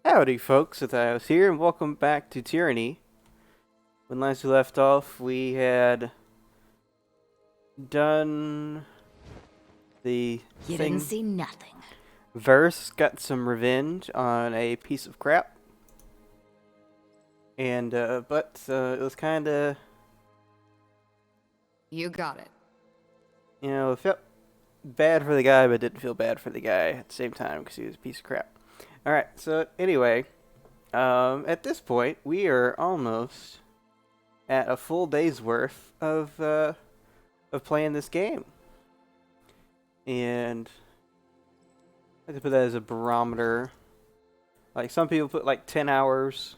Howdy folks, Zethios here, and welcome back to Tyranny. When last we left off, we had done the You didn't thing. see nothing. Verse got some revenge on a piece of crap. And, but it was kinda, You got it. it felt bad for the guy, but didn't feel bad for the guy at the same time because he was a piece of crap. Alright, so anyway, at this point, we are almost at a full day's worth of playing this game. And I like to put that as a barometer. Like some people put like 10 hours,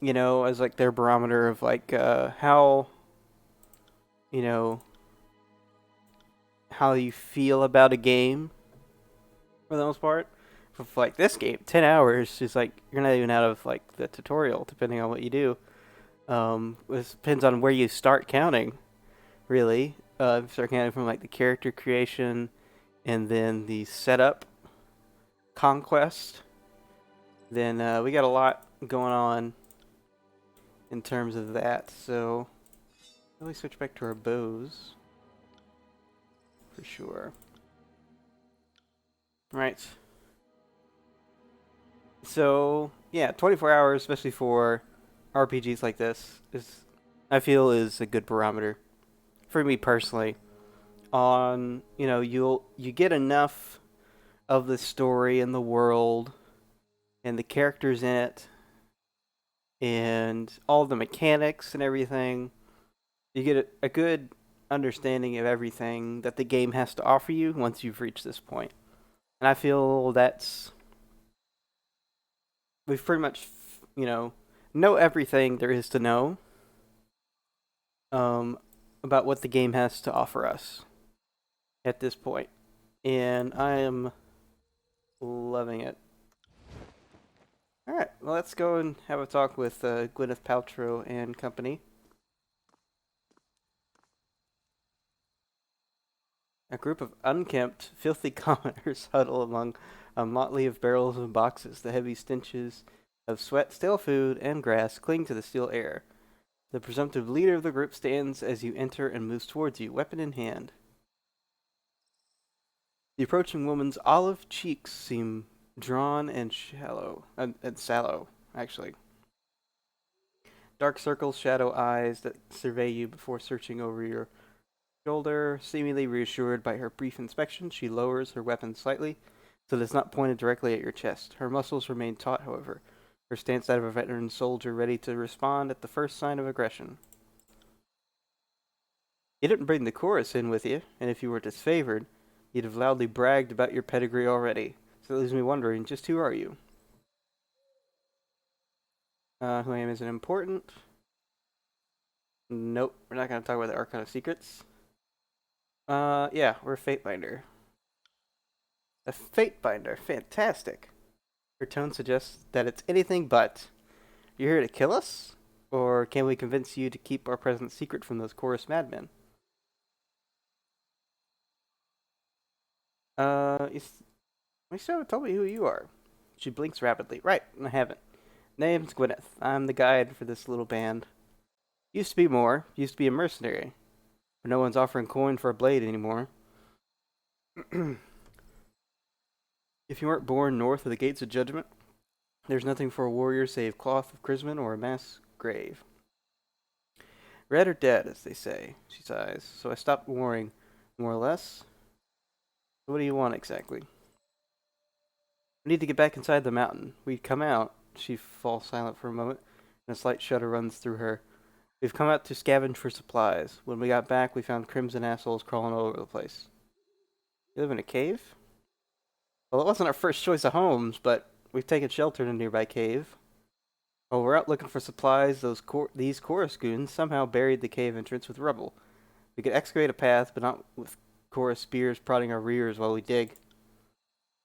as like their barometer of like how, you know, how you feel about a game for the most part. For like this game, 10 hours is like you're not even out of like the tutorial, depending on what you do. It depends on where you start counting, really. Start counting from like the character creation and then the setup conquest. Then we got a lot going on in terms of that. So let me switch back to our bows for sure. Right. So yeah, 24 hours, especially for RPGs like this, I feel is a good barometer for me personally. On you get enough of the story and the world and the characters in it and all the mechanics and everything. You get a good understanding of everything that the game has to offer you once you've reached this point. And I feel we've pretty much, know everything there is to know um, about what the game has to offer us at this point. And I am loving it. Alright, well, let's go and have a talk with Gwyneth Paltrow and company. A group of unkempt, filthy commoners huddle among a motley of barrels and boxes. The heavy stenches of sweat, stale food, and grass cling to the still air. The presumptive leader of the group stands as you enter and moves towards you, weapon in hand. The approaching woman's olive cheeks seem drawn and shallow, and sallow, actually. Dark circles shadow eyes that survey you before searching over your shoulder. Seemingly reassured by her brief inspection, she lowers her weapon slightly so that it's not pointed directly at your chest. Her muscles remain taut, however, her stance that of a veteran soldier ready to respond at the first sign of aggression. You didn't bring the chorus in with you, and if you were disfavored, you'd have loudly bragged about your pedigree already. So it leaves me wondering, just who are you? Who I am isn't important. Nope, we're not going to talk about the Arcana of Secrets. Yeah, we're a Fatebinder. A Fatebinder, fantastic. Her tone suggests that it's anything but. You're here to kill us? Or can we convince you to keep our presence secret from those chorus madmen? You still haven't told me who you are. She blinks rapidly. Right, I haven't. Name's Gwyneth. I'm the guide for this little band. Used to be more. Used to be a mercenary. But no one's offering coin for a blade anymore. If you weren't born north of the gates of judgment, there's nothing for a warrior save cloth of chrism or a mass grave. Red or dead, as they say, she sighs. So I stopped warring, more or less. What do you want exactly? We need to get back inside the mountain. We'd come out. She falls silent for a moment, and a slight shudder runs through her. We've come out to scavenge for supplies. When we got back, we found crimson assholes crawling all over the place. You live in a cave? Well, it wasn't our first choice of homes, but we've taken shelter in a nearby cave. While we're out looking for supplies, these chorus goons somehow buried the cave entrance with rubble. We could excavate a path, but not with chorus spears prodding our rears while we dig.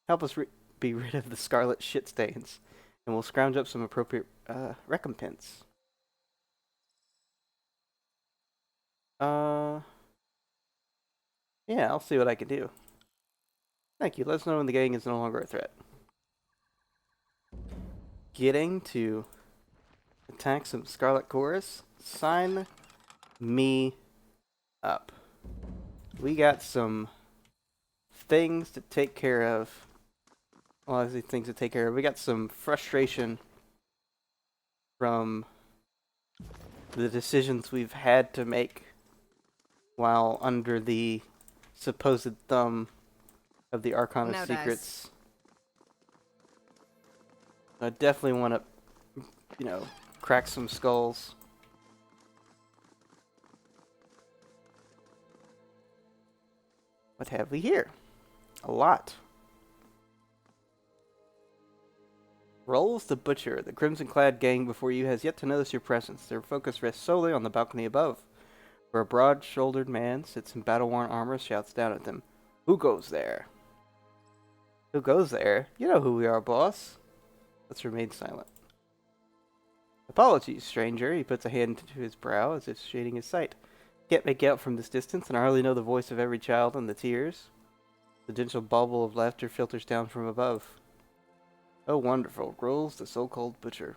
Help us be rid of the scarlet shit stains, and we'll scrounge up some appropriate recompense. Uh, yeah, I'll see what I can do. Thank you. Let us know when the gang is no longer a threat. getting to attack some Scarlet Chorus. Sign me up. We got some things to take care of. Well, I say things to take care of. We got some frustration from the decisions we've had to make while under the supposed thumb of the Arcana No Secrets. I definitely want to, crack some skulls. What have we here? A lot. Rolls the Butcher. The crimson-clad gang before you has yet to notice your presence. Their focus rests solely on the balcony above, where a broad-shouldered man sits in battle-worn armor shouts down at them. Who goes there? Who goes there? You know who we are, boss. Let's remain silent. Apologies, stranger. He puts a hand to his brow as if shading his sight. Can't make out from this distance, and I hardly know the voice of every child in the tears. The gentle bubble of laughter filters down from above. Oh, wonderful, growls the so-called butcher.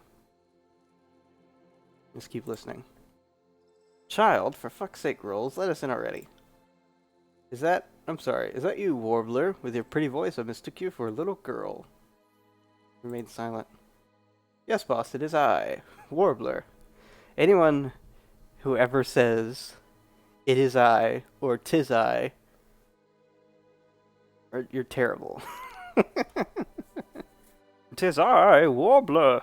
Let's keep listening. Child, for fuck's sake, Rolls, let us in already. Is that you, Warbler? With your pretty voice, I mistook you for a little girl. Remain silent. Yes, boss, it is I, Warbler. Anyone who ever says, it is I, or 'tis I, you're terrible. 'Tis I, Warbler,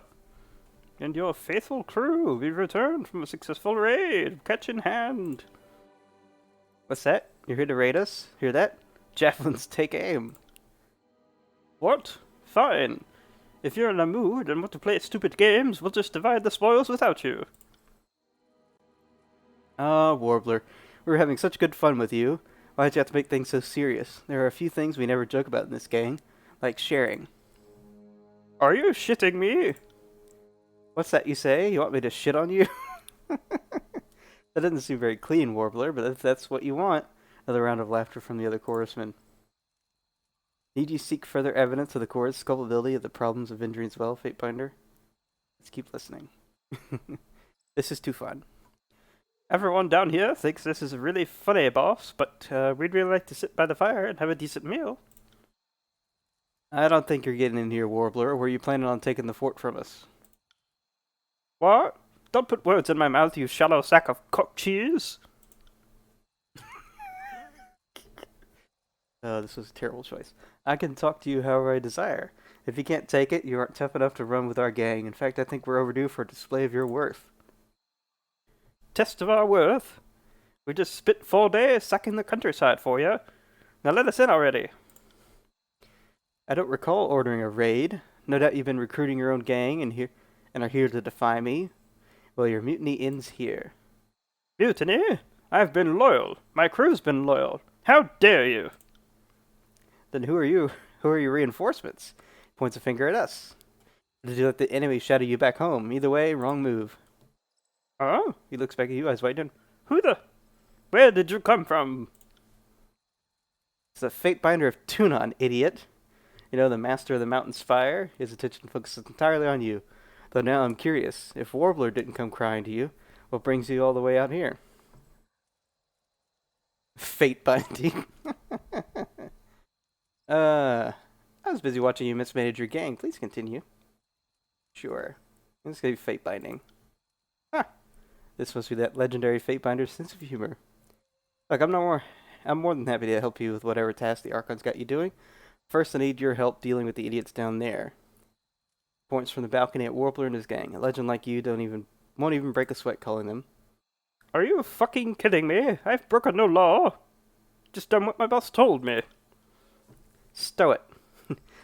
and your faithful crew. We've returned from a successful raid, catch in hand. What's that? You're here to raid us? Hear that? Javelins, take aim. What? Fine. If you're in a mood and want to play stupid games, we'll just divide the spoils without you. Ah, Warbler, we were having such good fun with you. Why'd you have to make things so serious? There are a few things we never joke about in this gang, like sharing. Are you shitting me? What's that you say? You want me to shit on you? That doesn't seem very clean, Warbler, but if that's what you want. Another round of laughter from the other chorusmen. Need you seek further evidence of the chorus culpability of the problems of Indrian's well, Fatebinder? Let's keep listening. This is too fun. Everyone down here thinks this is really funny, boss, but we'd really like to sit by the fire and have a decent meal. I don't think you're getting in here, Warbler. Were you planning on taking the fort from us? What? Don't put words in my mouth, you shallow sack of cooked cheese! Oh, this was a terrible choice. I can talk to you however I desire. If you can't take it, you aren't tough enough to run with our gang. In fact, I think we're overdue for a display of your worth. Test of our worth? We just spent 4 days sacking the countryside for you. Now let us in already. I don't recall ordering a raid. No doubt you've been recruiting your own gang and are here to defy me. Well, your mutiny ends here. Mutiny? I've been loyal. My crew's been loyal. How dare you? Then who are you? Who are your reinforcements? Points a finger at us. Did you let the enemy shadow you back home? Either way, wrong move. Oh? He looks back at you, eyes wide. Where did you come from? It's the Fatebinder of Tunon, idiot. You know, the master of the mountain's fire. His attention focuses entirely on you. Though now I'm curious, if Warbler didn't come crying to you, what brings you all the way out here? Fate binding. I was busy watching you mismanage your gang. Please continue. Sure. This gonna be fate binding. Huh. This must be that legendary fate binder's sense of humor. Look, I'm more than happy to help you with whatever task the Archon's got you doing. First, I need your help dealing with the idiots down there. Points from the balcony at Warbler and his gang. A legend like you won't even break a sweat calling them. Are you fucking kidding me? I've broken no law. Just done what my boss told me. Stow it.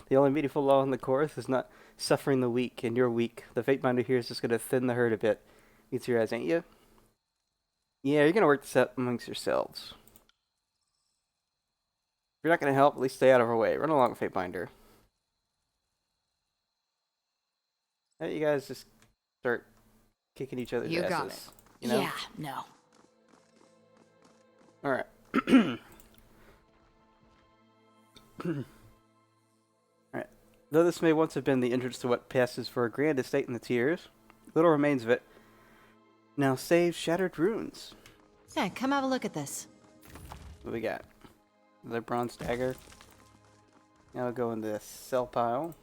The only meaningful law in the chorus is not suffering the weak, and you're weak. The Fatebinder here is just going to thin the herd a bit. Meets your eyes, ain't you? Yeah, you're going to work this out amongst yourselves. If you're not going to help, at least stay out of our way. Run along, Fatebinder. How you guys just start kicking each other's asses? You got it. You know? Yeah, no. Alright. Alright. Though this may once have been the entrance to what passes for a grand estate in the Tiers, little remains of it now save shattered ruins. Yeah, come have a look at this. What we got? Another bronze dagger. Now we'll go in the sell pile.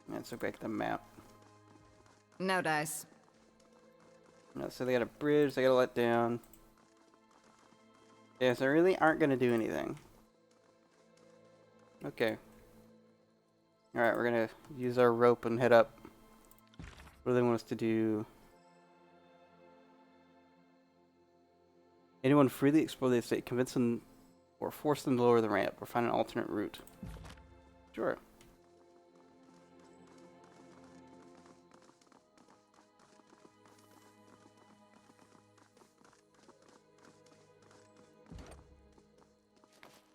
Let's look back at the map. No dice. No, so they got a bridge they gotta let down. Yeah, so they really aren't gonna do anything. Okay. Alright, we're gonna use our rope and head up. What do they want us to do? Anyone freely explore the estate, convince them or force them to lower the ramp, or find an alternate route. Sure.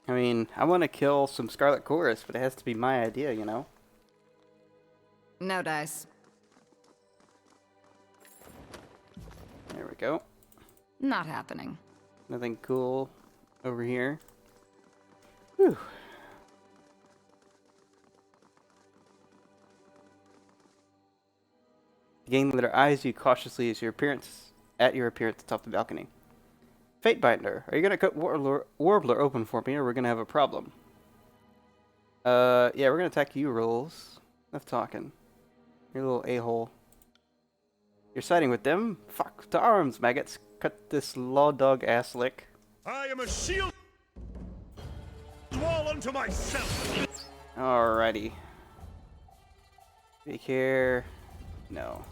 I mean, I want to kill some Scarlet Chorus, but it has to be my idea, you know? No dice. There we go. Not happening. Nothing cool over here. Whew. The gang leader eyes you cautiously as your appearance atop the balcony. Fatebinder, are you gonna cut Warbler open for me, or we're gonna have a problem? Yeah, we're gonna attack you, Rolls. Enough talking. You little a-hole. You're siding with them? Fuck, to arms, maggots. Cut this law dog ass lick. I am a shield wall unto myself. Alrighty. Take care. No.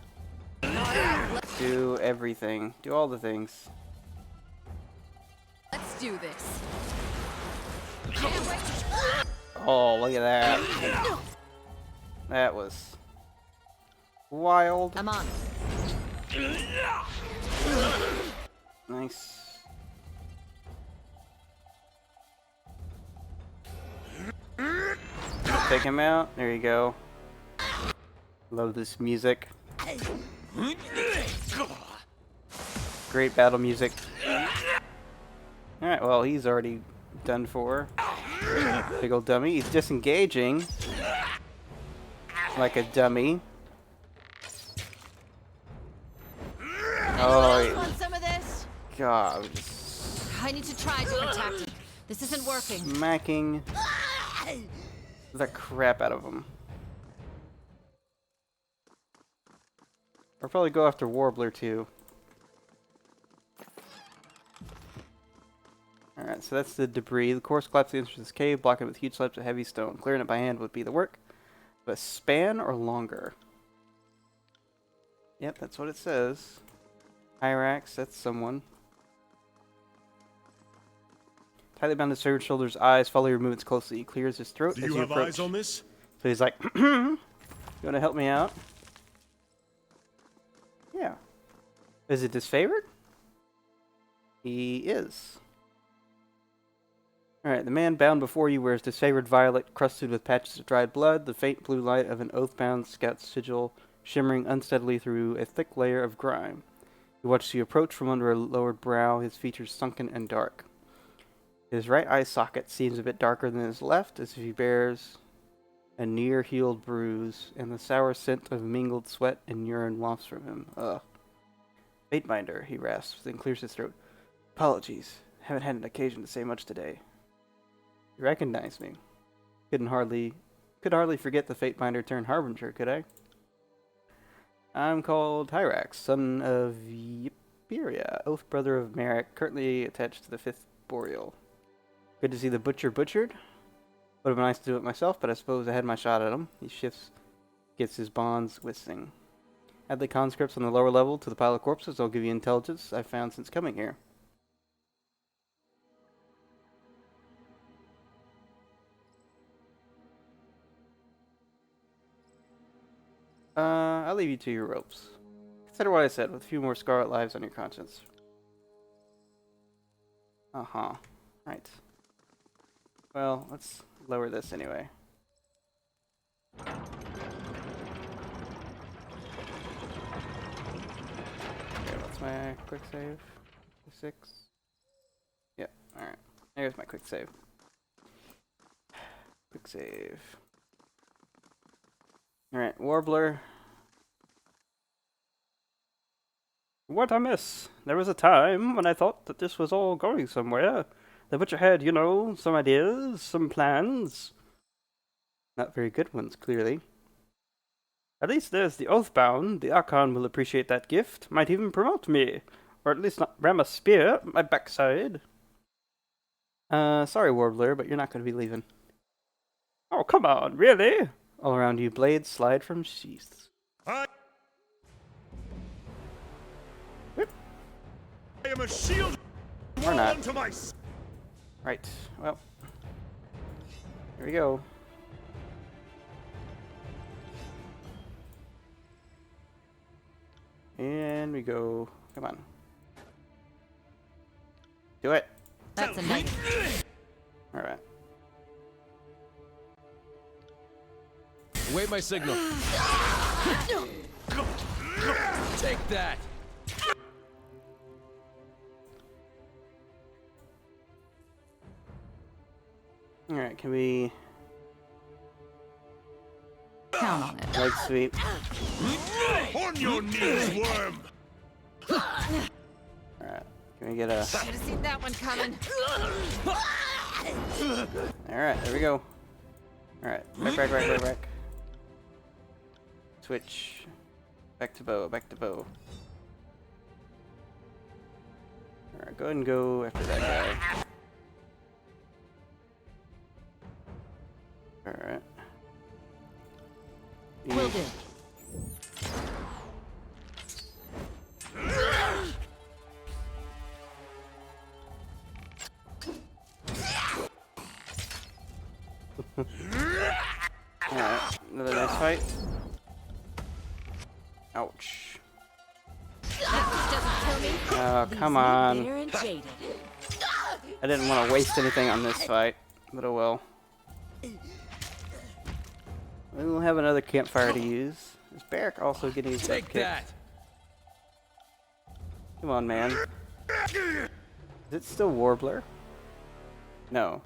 Do everything. Do all the things. Let's do this. Oh, look at that. That was wild. I'm on. Nice. Take him out. There you go. Love this music. Great battle music. Alright, well, he's already done for. Big old dummy. He's disengaging. Like a dummy. Oh, Want some of this? God. I need to try a different tactic. This isn't working. Smacking the crap out of him. I'll probably go after Warbler too. Alright, so that's the debris. The course collapsed the entrance to this cave, blocking it with huge slabs of heavy stone. Clearing it by hand would be the work. But span or longer? Yep, that's what it says. Hyrax, that's someone. Tightly bound his servant's shoulders, eyes, follow your movements closely. He clears his throat Do as you you have approach. eyes on this? So he's like, you want to help me out? Yeah. Is it disfavored? He is. Alright, the man bound before you wears disfavored violet crusted with patches of dried blood, the faint blue light of an oath-bound scout sigil shimmering unsteadily through a thick layer of grime. He watches you approach from under a lowered brow, his features sunken and dark. His right eye socket seems a bit darker than his left, as if he bears a near-healed bruise, and the sour scent of mingled sweat and urine wafts from him. Ugh. Fatebinder, he rasps, then clears his throat. Apologies. Haven't had an occasion to say much today. You recognize me. Could hardly forget the Fatebinder turned Harbinger, could I? I'm called Hyrax, son of Ypiria, oath brother of Merrick, currently attached to the 5th Boreal. Good to see the butcher butchered. Would have been nice to do it myself, but I suppose I had my shot at him. He shifts, gets his bonds whistling. Add the conscripts on the lower level to the pile of corpses. I'll give you intelligence I've found since coming here. I'll leave you to your ropes. Consider what I said, with a few more scarlet lives on your conscience. Uh-huh. Right. Well, let's lower this anyway. Okay, what's my quick save? 6? Yep, alright. There's my quick save. Quick save. Alright, Warbler. What I miss? There was a time when I thought that this was all going somewhere. The Butcher had, you know, some ideas, some plans. Not very good ones, clearly. At least there's the Oathbound. The Archon will appreciate that gift. Might even promote me. Or at least not ram a spear up my backside. Sorry, Warbler, but you're not going to be leaving. Oh, come on, really? All around you, blades slide from sheaths. I am a shield. Or not. Unto my Right, well. Here we go. And we go. Come on. Do it. That's a negative. Alright. Await my signal. Take that. Alright, can we Count on it. leg sweep? On your knees, worm. Alright. Can we get a Should have seen that one coming. Alright, there we go. Alright. Back. Switch. Back to bow, back to bow. Alright, go ahead and go after that guy. Alright. Will do. Alright, another nice fight. Ouch. That just doesn't kill me. Oh, Leaves come me on. bitter and jaded. I didn't want to waste anything on this fight, but oh well. We'll have another campfire to use. Is Barrack also getting his butt Take kicked? that. Come on, man. Is it still Warbler? No.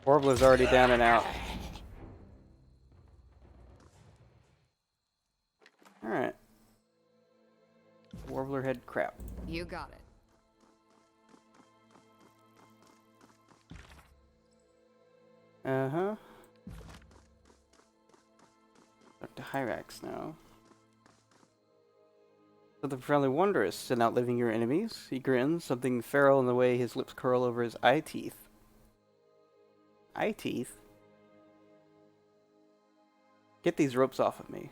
Warbler's already down and out. Alright. Warbler head crap. You got it. Uh-huh. Dr. Hyrax now. So the friendly wondrous and outliving your enemies. He grins, something feral in the way his lips curl over his eye teeth. Eye teeth? Get these ropes off of me,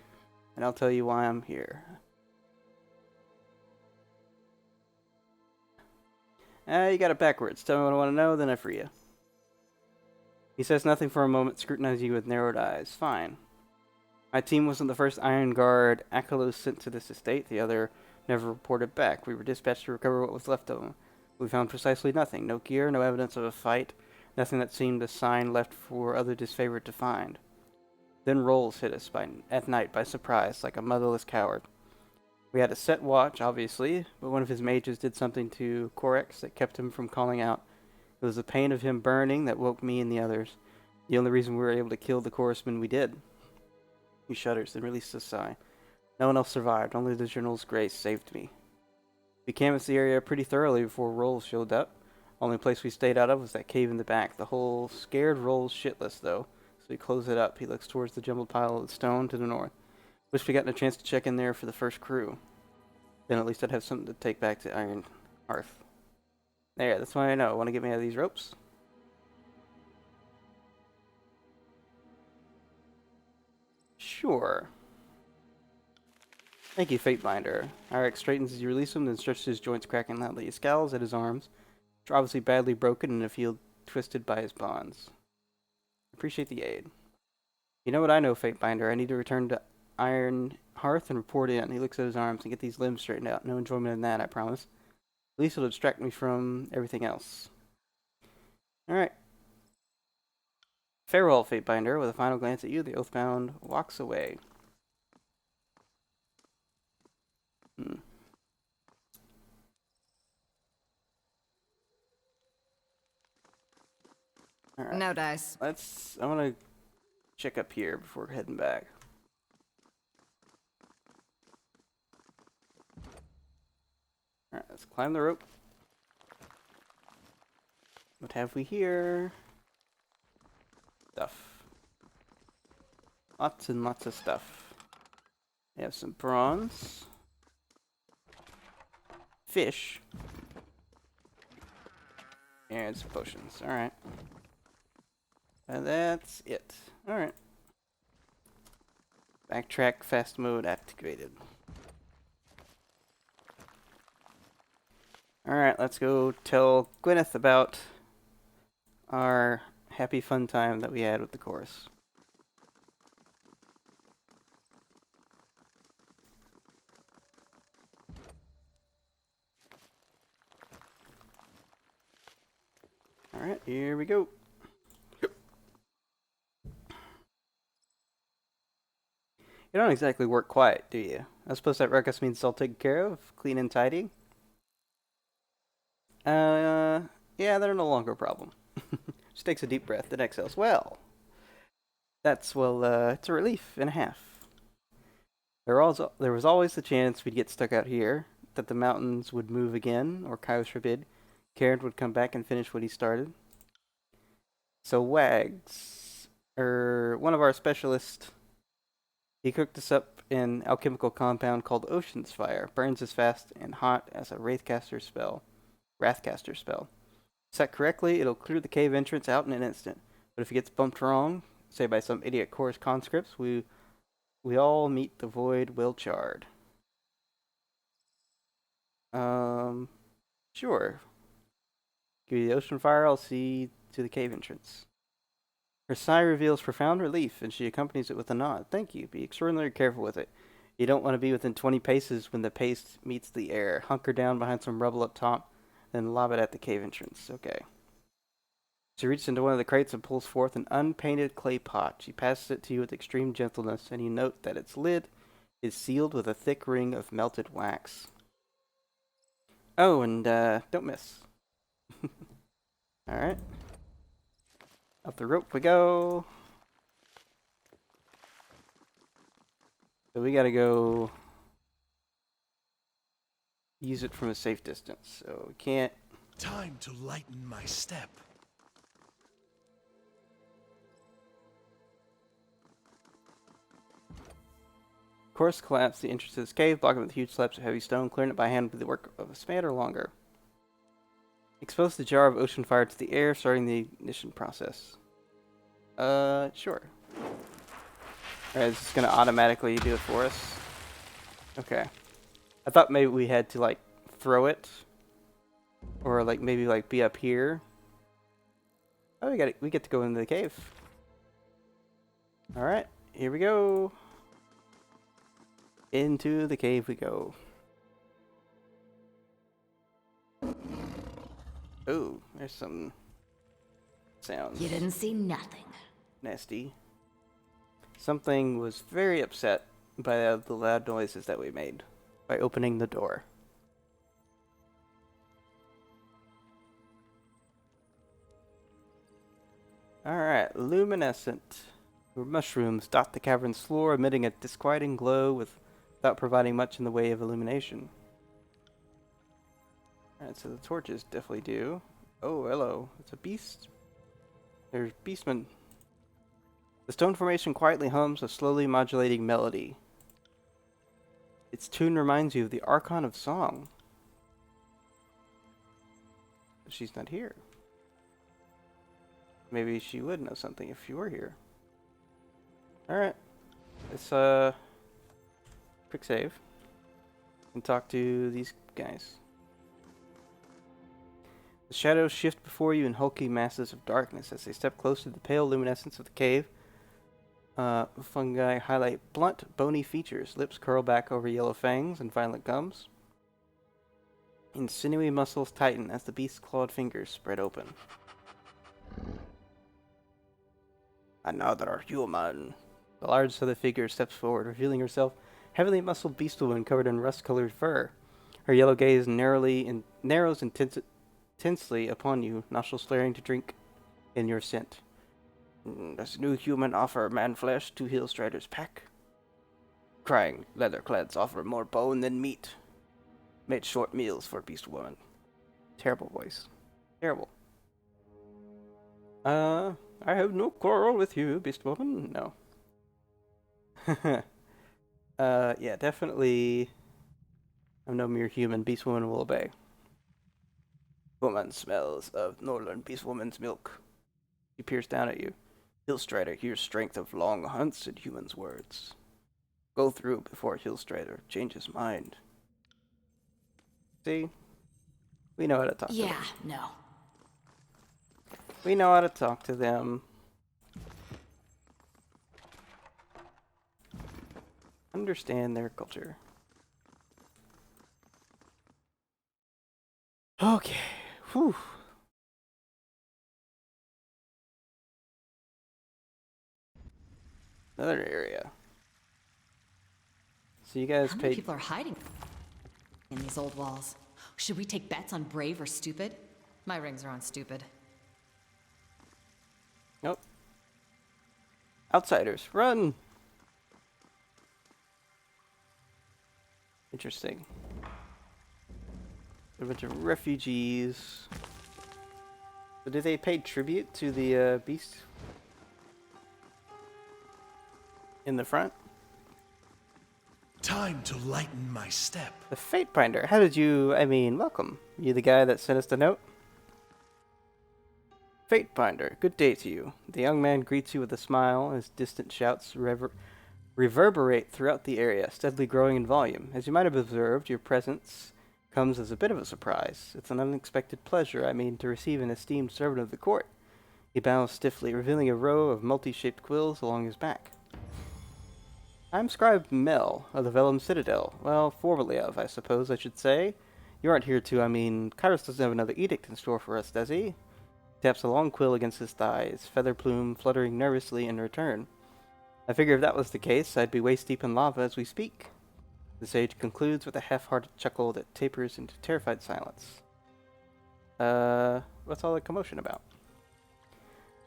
and I'll tell you why I'm here. You got it backwards. Tell me what I want to know, then I free you. He says nothing for a moment, scrutinizing you with narrowed eyes. Fine. My team wasn't the first Iron Guard Akalos sent to this estate. The other never reported back. We were dispatched to recover what was left of them. We found precisely nothing. No gear, no evidence of a fight. Nothing that seemed a sign left for other disfavored to find. Then Rolls hit us at night by surprise, like a motherless coward. We had a set watch, obviously, but one of his mages did something to Corex that kept him from calling out. It was the pain of him burning that woke me and the others. The only reason we were able to kill the chorusman we did. He shudders, then releases a sigh. No one else survived, only the General's grace saved me. We canvassed the area pretty thoroughly before Rolls showed up. Only place we stayed out of was that cave in the back. The whole scared Rolls shitless, though, so we close it up. He looks towards the jumbled pile of stone to the north. Wish we gotten a chance to check in there for the first crew. Then at least I'd have something to take back to Iron Hearth. There, that's why I know. Want to get me out of these ropes? Sure. Thank you, Fatebinder. Irek straightens as you release him, then stretches his joints, cracking loudly. He scowls at his arms, which are obviously badly broken and a field twisted by his bonds. Appreciate the aid. You know what I know, Fatebinder. I need to return to Iron Hearth and report in. He looks at his arms and get these limbs straightened out. No enjoyment in that, I promise. At least it'll distract me from everything else. Alright. Farewell, Fatebinder. With a final glance at you, the Oathbound walks away. Alright. No dice. I want to check up here before heading back. Alright, let's climb the rope. What have we here? Stuff. Lots and lots of stuff. We have some bronze. Fish. And some potions. Alright. And that's it. Alright. Backtrack fast mode activated. Alright, let's go tell Gwyneth about our happy fun time that we had with the chorus. Alright, here we go. You don't exactly work quiet, do you? I suppose that ruckus means it's all taken care of, clean and tidy. Yeah, they're no longer a problem. Just takes a deep breath, then exhales. Well, it's a relief and a half. There was always the chance we'd get stuck out here, that the mountains would move again, or Kaios forbid, Karen would come back and finish what he started. So Wags, one of our specialists, he cooked us up an alchemical compound called Ocean's Fire. Burns as fast and hot as a Wrathcaster spell. Set correctly, it'll clear the cave entrance out in an instant. But if it gets bumped wrong, say by some idiot chorus conscripts, we all meet the void will charred. Sure. Give you the ocean fire, I'll see to the cave entrance. Her sigh reveals profound relief, and she accompanies it with a nod. Thank you. Be extraordinarily careful with it. You don't want to be within 20 paces when the paste meets the air. Hunker down behind some rubble up top, then lob it at the cave entrance. Okay. She reaches into one of the crates and pulls forth an unpainted clay pot. She passes it to you with extreme gentleness, and you note that its lid is sealed with a thick ring of melted wax. Oh, and don't miss. Alright. Up the rope we go. So we gotta go use it from a safe distance. So we can't. Time to lighten my step. Course collapsed the entrance to this cave, blocking it with huge slabs of heavy stone. Clearing it by hand would be the work of a span or longer. Expose the jar of ocean fire to the air, starting the ignition process. Sure. Alright, it's just gonna automatically do it for us. Okay. I thought maybe we had to, like, throw it. Or, like, maybe, like, be up here. Oh, we get to go into the cave. Alright, here we go. Into the cave we go. Oh, there's some sounds. You didn't see nothing. Nasty. Something was very upset by the loud noises that we made by opening the door. Alright, luminescent mushrooms dot the cavern's floor, emitting a disquieting glow without providing much in the way of illumination. Alright, so the torches definitely do. Oh, hello. It's a beast. There's beastmen. The stone formation quietly hums a slowly modulating melody. Its tune reminds you of the Archon of Song. But she's not here. Maybe she would know something if she were here. Alright. Let's, quick save. And talk to these guys. The shadows shift before you in hulking masses of darkness. As they step close to the pale luminescence of the cave, fungi highlight blunt, bony features. Lips curl back over yellow fangs and violent gums. And sinewy muscles tighten as the beast's clawed fingers spread open. Another human. The large southern figure steps forward, revealing herself heavily muscled beast woman covered in rust-colored fur. Her yellow gaze narrows intensely upon you, nostrils flaring to drink in your scent. Does new human offer man flesh to Hillstrider's pack? Crying leather-clads offer more bone than meat. Made short meals for beast woman. Terrible voice. Terrible. I have no quarrel with you, beast woman. No. Yeah, definitely. I'm no mere human. Beast woman will obey. Woman smells of northern beast woman's milk. He peers down at you. Hillstrider hears strength of long hunts and human's words. Go through before Hillstrider changes mind. See? We know how to talk to them. Yeah, no. We know how to talk to them. Understand their culture. Okay. Whew. Another area. So you guys How many paid. people are hiding in these old walls? Should we take bets on brave or stupid? My rings are on stupid. Nope. Outsiders, run! Interesting. A bunch of refugees. So did they pay tribute to the beast in the front? Time to lighten my step. The Fate Binder. How did you? I mean, welcome. You the guy that sent us the note? Fate Binder, good day to you. The young man greets you with a smile. His distant shouts reverberate throughout the area, steadily growing in volume. As you might have observed, your presence comes as a bit of a surprise. It's an unexpected pleasure, to receive an esteemed servant of the court. He bows stiffly, revealing a row of multi-shaped quills along his back. I'm Scribe Mel of the Vellum Citadel. Well, formerly of, I suppose I should say. You aren't here to, Kairos doesn't have another edict in store for us, does he? Taps a long quill against his thigh, his feather plume fluttering nervously in return. I figure if that was the case, I'd be waist-deep in lava as we speak. The sage concludes with a half-hearted chuckle that tapers into terrified silence. What's all the commotion about?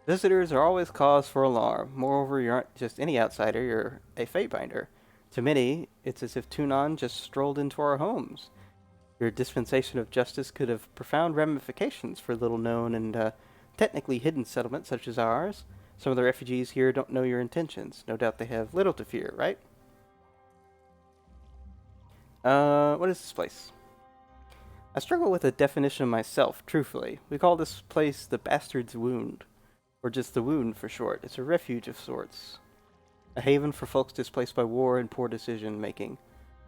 Visitors are always cause for alarm. Moreover, you aren't just any outsider, you're a Fatebinder. To many, it's as if Tunon just strolled into our homes. Your dispensation of justice could have profound ramifications for little-known and technically hidden settlements such as ours. Some of the refugees here don't know your intentions. No doubt they have little to fear, right? What is this place? I struggle with a definition myself, truthfully. We call this place the Bastard's Wound. Or just the Wound for short. It's a refuge of sorts. A haven for folks displaced by war and poor decision-making.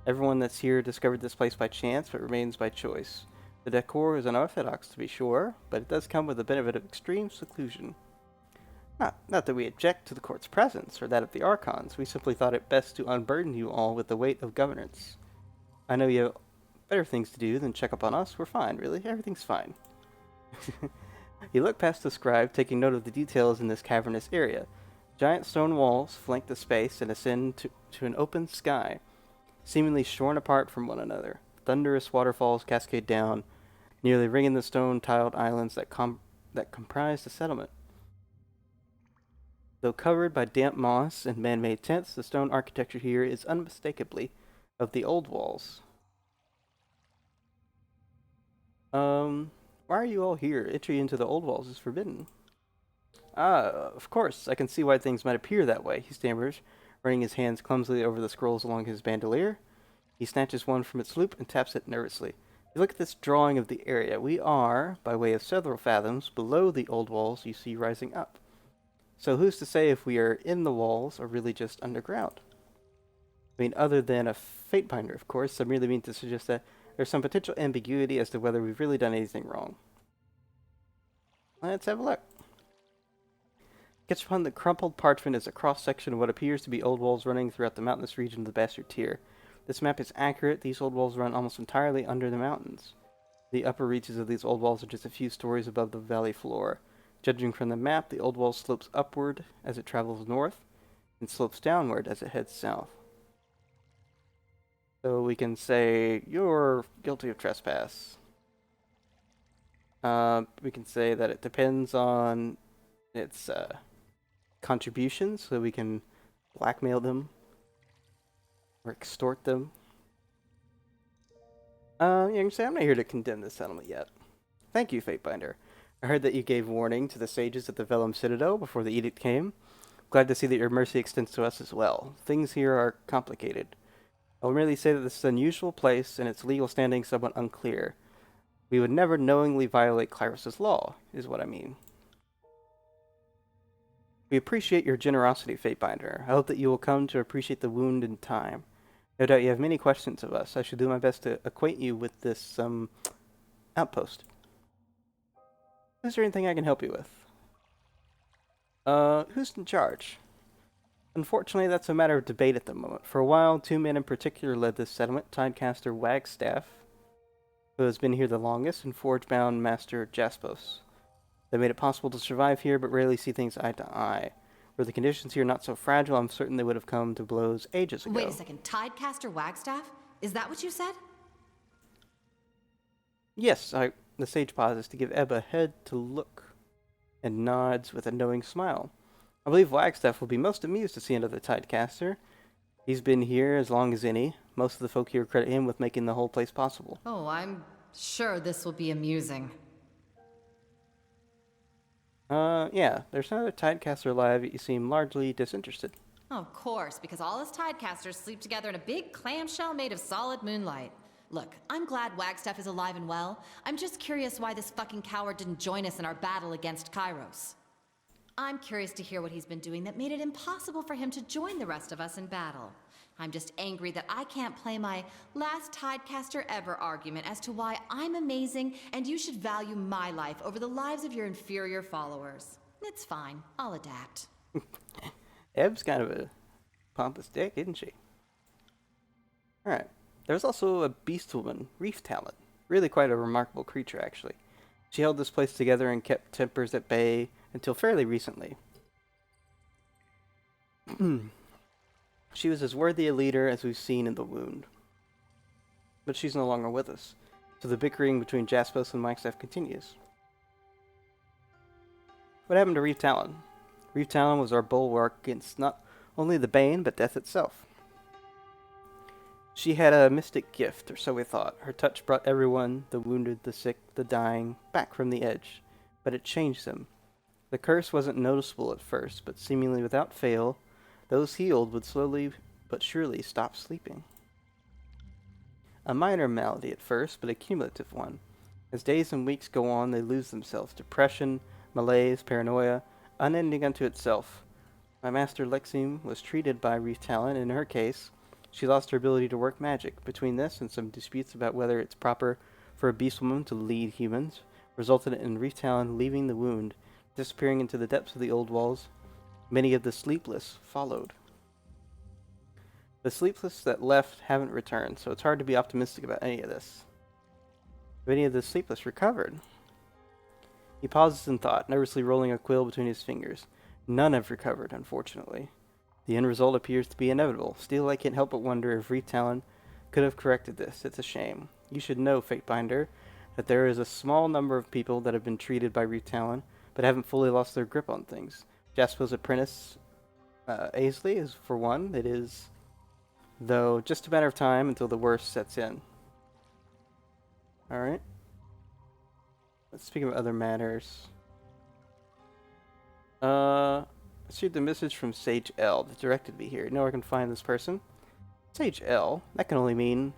Everyone that's here discovered this place by chance, but remains by choice. The decor is unorthodox, to be sure, but it does come with the benefit of extreme seclusion. Not that we object to the court's presence, or that of the Archons. We simply thought it best to unburden you all with the weight of governance. I know you have better things to do than check up on us. We're fine, really. Everything's fine. You look past the scribe, taking note of the details in this cavernous area. Giant stone walls flank the space and ascend to an open sky, seemingly shorn apart from one another. Thunderous waterfalls cascade down, nearly ringing the stone-tiled islands that comprise the settlement. Though covered by damp moss and man-made tents, the stone architecture here is unmistakably of the old walls. Why are you all here? Entry into the old walls is forbidden. Of course. I can see why things might appear that way, he stammers, running his hands clumsily over the scrolls along his bandolier. He snatches one from its loop and taps it nervously. You look at this drawing of the area. We are, by way of several fathoms, below the old walls you see rising up. So who's to say if we are in the walls or really just underground? Other than a fate binder, of course. I merely mean to suggest that there's some potential ambiguity as to whether we've really done anything wrong. Let's have a look. Catch upon the crumpled parchment is a cross-section of what appears to be old walls running throughout the mountainous region of the Bastard Tier. This map is accurate. These old walls run almost entirely under the mountains. The upper reaches of these old walls are just a few stories above the valley floor. Judging from the map, the old wall slopes upward as it travels north, and slopes downward as it heads south. So we can say, you're guilty of trespass. We can say that it depends on its contributions so we can blackmail them or extort them. You can say I'm not here to condemn this settlement yet. Thank you, Fatebinder. I heard that you gave warning to the sages at the Vellum Citadel before the edict came. Glad to see that your mercy extends to us as well. Things here are complicated. I will merely say that this is an unusual place and its legal standing somewhat unclear. We would never knowingly violate Kairos' law, is what I mean. We appreciate your generosity, Fatebinder. I hope that you will come to appreciate the wound in time. No doubt you have many questions of us. I shall do my best to acquaint you with this, outpost. Is there anything I can help you with? Who's in charge? Unfortunately, that's a matter of debate at the moment. For a while, two men in particular led this settlement, Tidecaster Wagstaff, who has been here the longest, and Forge-bound Master Jaspos. They made it possible to survive here, but rarely see things eye to eye. Were the conditions here not so fragile, I'm certain they would have come to blows ages ago. Wait a second, Tidecaster Wagstaff? Is that what you said? Yes, the sage pauses to give Ebb a head to look, and nods with a knowing smile. I believe Wagstaff will be most amused to see another Tidecaster. He's been here as long as any. Most of the folk here credit him with making the whole place possible. Oh, I'm sure this will be amusing. Yeah, there's another Tidecaster alive, yet you seem largely disinterested. Of course, because all us Tidecasters sleep together in a big clamshell made of solid moonlight. Look, I'm glad Wagstaff is alive and well. I'm just curious why this fucking coward didn't join us in our battle against Kairos. I'm curious to hear what he's been doing that made it impossible for him to join the rest of us in battle. I'm just angry that I can't play my last Tidecaster ever argument as to why I'm amazing and you should value my life over the lives of your inferior followers. It's fine. I'll adapt. Ebb's kind of a pompous dick, isn't she? Alright. There's also a beast woman, Reef Talent. Really quite a remarkable creature, actually. She held this place together and kept tempers at bay until fairly recently. She was as worthy a leader as we've seen in the wound. But she's no longer with us, so the bickering between Jaspos and Wagstaff continues. What happened to Reef Talon? Reef Talon was our bulwark against not only the Bane, but death itself. She had a mystic gift, or so we thought. Her touch brought everyone, the wounded, the sick, the dying, back from the edge, but it changed them. The curse wasn't noticeable at first, but seemingly without fail, those healed would slowly but surely stop sleeping. A minor malady at first, but a cumulative one. As days and weeks go on, they lose themselves. Depression, malaise, paranoia, unending unto itself. My master Lexim was treated by Reef Talon. In her case, she lost her ability to work magic. Between this and some disputes about whether it's proper for a beast woman to lead humans, resulted in Reef Talon leaving the wound, disappearing into the depths of the old walls. Many of the sleepless followed. The sleepless that left haven't returned, so it's hard to be optimistic about any of this. Have any of the sleepless recovered? He pauses in thought, nervously rolling a quill between his fingers. None have recovered, unfortunately. The end result appears to be inevitable. Still, I can't help but wonder if Reef Talon could have corrected this. It's a shame. You should know, Fatebinder, that there is a small number of people that have been treated by Reef Talon, but haven't fully lost their grip on things. Jasper's apprentice, Aisley, is for one. It is, though, just a matter of time until the worst sets in. Alright. Let's speak of other matters. Let's read the message from Sage L that directed me here. Know I can find this person. Sage L, that can only mean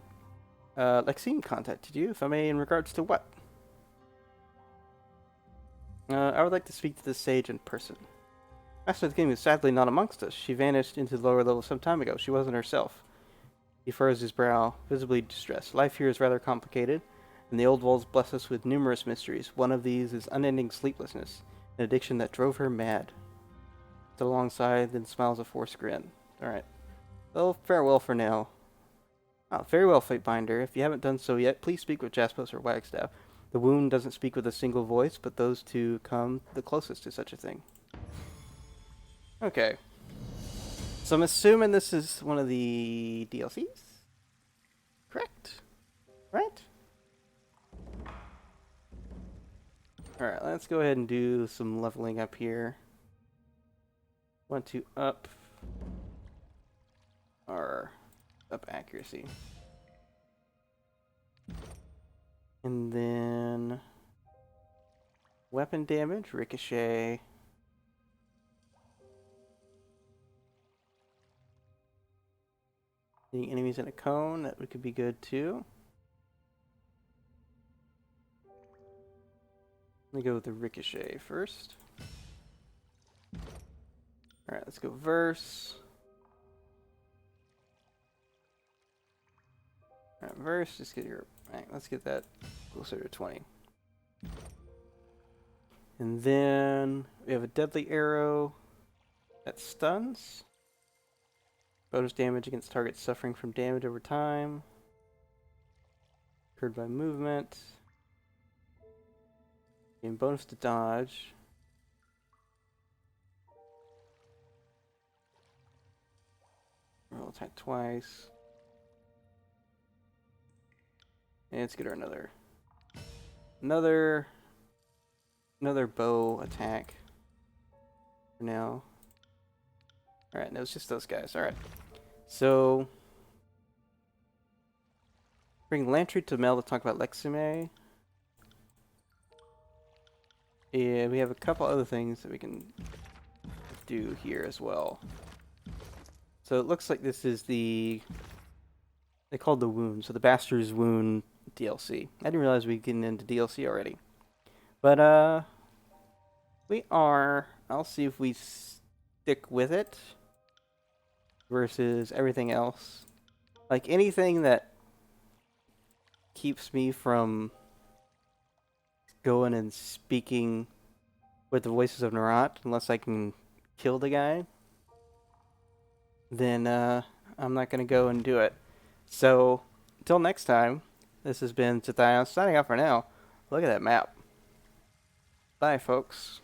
Lexine contacted you, if I may, in regards to what? I would like to speak to this sage in person. Master of the Game is sadly not amongst us. She vanished into the lower level some time ago. She wasn't herself. He furrows his brow, visibly distressed. Life here is rather complicated, and the old walls bless us with numerous mysteries. One of these is unending sleeplessness, an addiction that drove her mad. Alongside, then smiles a forced grin. Alright. Well, farewell for now. Very well, Fatebinder. If you haven't done so yet, please speak with Jaspos or Wagstaff. The wound doesn't speak with a single voice, but those two come the closest to such a thing. Okay. So I'm assuming this is one of the DLCs? Correct? Right? Alright, let's go ahead and do some leveling up here. Want to up our accuracy. And then weapon damage, ricochet. The enemies in a cone, that could be good too. Let me go with the ricochet first. Alright, let's go verse. Alright, verse, just get your... Alright, let's get that closer to 20. And then we have a deadly arrow that stuns. Bonus damage against targets suffering from damage over time. Occurred by movement. And bonus to dodge. Roll attack twice. And let's get her another bow attack for now. Alright, no, it's just those guys. Alright. So bring Lantry to Mel to talk about Lexime. And we have a couple other things that we can do here as well. So it looks like this is they called the Wound, so the Bastard's Wound DLC. I didn't realize we were getting into DLC already. But I'll see if we stick with it versus everything else. Like anything that keeps me from going and speaking with the voices of Narat, unless I can kill the guy, then I'm not going to go and do it. So, until next time, this has been Zethios signing off for now. Look at that map. Bye, folks.